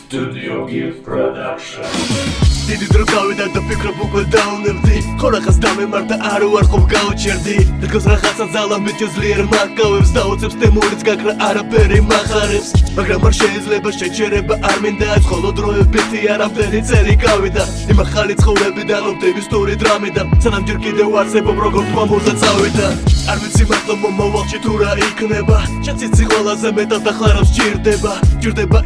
Studio Gift Production. Დიდი დრო გავიდა და ფიქრობ უკვე დაუნებდი ხო რახას დამემართა არ უარყოფ გავჩერდი რგოს რაღაცა ძალა მეთქოს ლიერ მაგავებს დაუწევს თემურიც გაქრა არაფერი მახარებს მაგრამ არ შეიძლება შეჩერება არ მინდა ხოლო დროებითი არამდენი წელი გავიდა იმახალი ცხოვრებიდან ოპტიმი სტური დრამიდან სანამ ჯერ კიდევ არსებობ როგორ თქვა მუზა წავიდა არ ვიცი მართლა მომავალში თუ რა იქნება შეციცი ყველაზე მეტად ახლა რა სჭირდება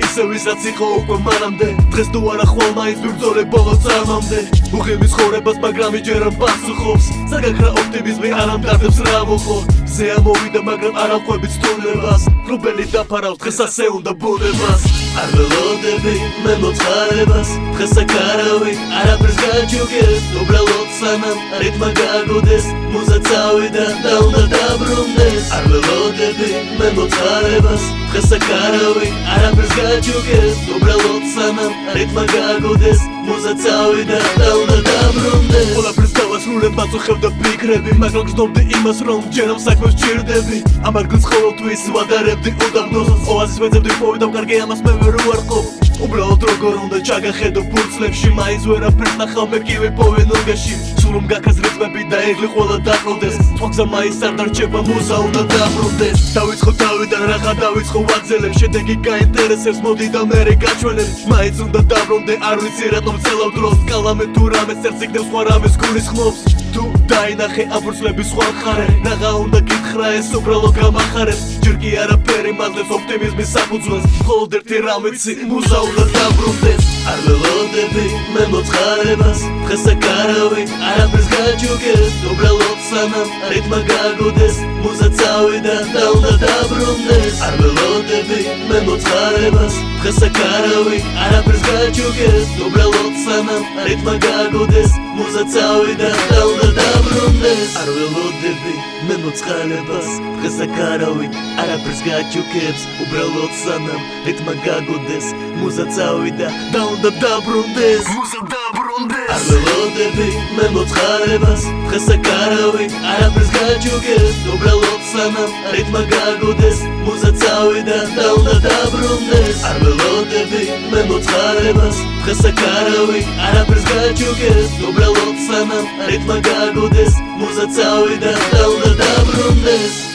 ისე ვისაც იყო უკვე მანამდე დღეს თუ არა ხვალ მაინც ბრძოლე ბოლო წამამდე უღების ხორებას მაგრამ იჯერ არ პასუხობს საგაქრა ოპტიმიზმი არ ამტარდებს რა მოხო ზე ამოვიდა მაგრამ არ ამყვებით სტუნებას გრუბელი დაფარავს დღეს ასე უნდა ბუნებას არ ველოდები მე მოწყარებას დღეს აქ არავინ არაფერს გაჩუქებს უბრალოდ სანამ რიტმა გაგოდეს მუზა წავიდა და უნდა დაბრუნდეს არ ველოდები მე მოწყარებას დღეს აქ არავინ არაფერს გაჩუქებს უბრალოდ სანამ რიტმა გაგოდეს მუზა წავიდა და უნდა დაბრუნდეს ყველაფერს დავასრულებ მაწუხებდა ფიქრები მაგრამ გრძნობდი იმას რომ ჯერ ამ საქმეს ვჭირდები ამ ადგილს ყოველთვის ვადარებდი უდაბნოს ოაზის ვეძებდი პოვიდავ კარგი ამას მე ვერ უარყოფ უბრალოდ როგორ უნდა ჩაგახედო ფურცლებში მაინც ვერაფერს ნახავ მე კი ვიპოვე ნუგაში სულ რომ გაქაზრეთ წვები და ეგლი ყველა დაყრდდეს სხვა გზა მაინც არ დარჩება მუზა უნდა დაბრუნდეს დავიწყო თავიდან რაღა დავიწყო ვაგზელებ შედეგი გაინტერესებს მოდი და მერე გაჩვენებ მაინც უნდა დაბრუნდე არ ვიცი რატომ წელავ დროს კალამე თუ რამე წერს იქნებ სხვა რამეს გულისხმობს თუ დაინახე აფურცლების სხვა მხარე რაღა უნდა გითხრა ეს უბრალოდ გამახარებს ჯერ კი არაფერი მაძლევს ოპტიმიზმის საფუძველს მხოლოდ ერთი რამ ვიცი მუზა უნდა დაბრუნდეს არ ველოდები მე მოწყარებას დღეს აქ არავინ არაფერს გაჩუქებს უბრალოდ სანამ რიტმა გაგოდეს მუზა წავიდა და უნდა დაბრუნდეს არ ველოდები მე მოწყარებას დღეს აქ არავინ არაფერს გაჩუქებს უბრალოდ სანამ რიტმა გაგოდეს მუზა წავიდა და უნდა დაბრუნდეს არ ველოდები მე მოწყარებას დღეს აქ არავინ არაფერს გაჩუქებს უბრალოდ სანამ რიტმა გაგოდეს მუზა წავიდა და უნდა დაბრუნდეს მუზა დაბრუნდეს არ ველოდები მე მოწყარებას დღეს აქ არავინ არაფერს გაჩუქებს უბრალოდ სანამ რიტმა გაგოდეს მუზა წავიდა და უნდა დაბრუნდეს არ ველოდები მე მოწყარებას დღეს აქ არავინ არაფერს გაჩუქებს უბრალოდ სანამ რიტმა გაგოდეს მუზა წავიდა და უნდა დაბრუნდეს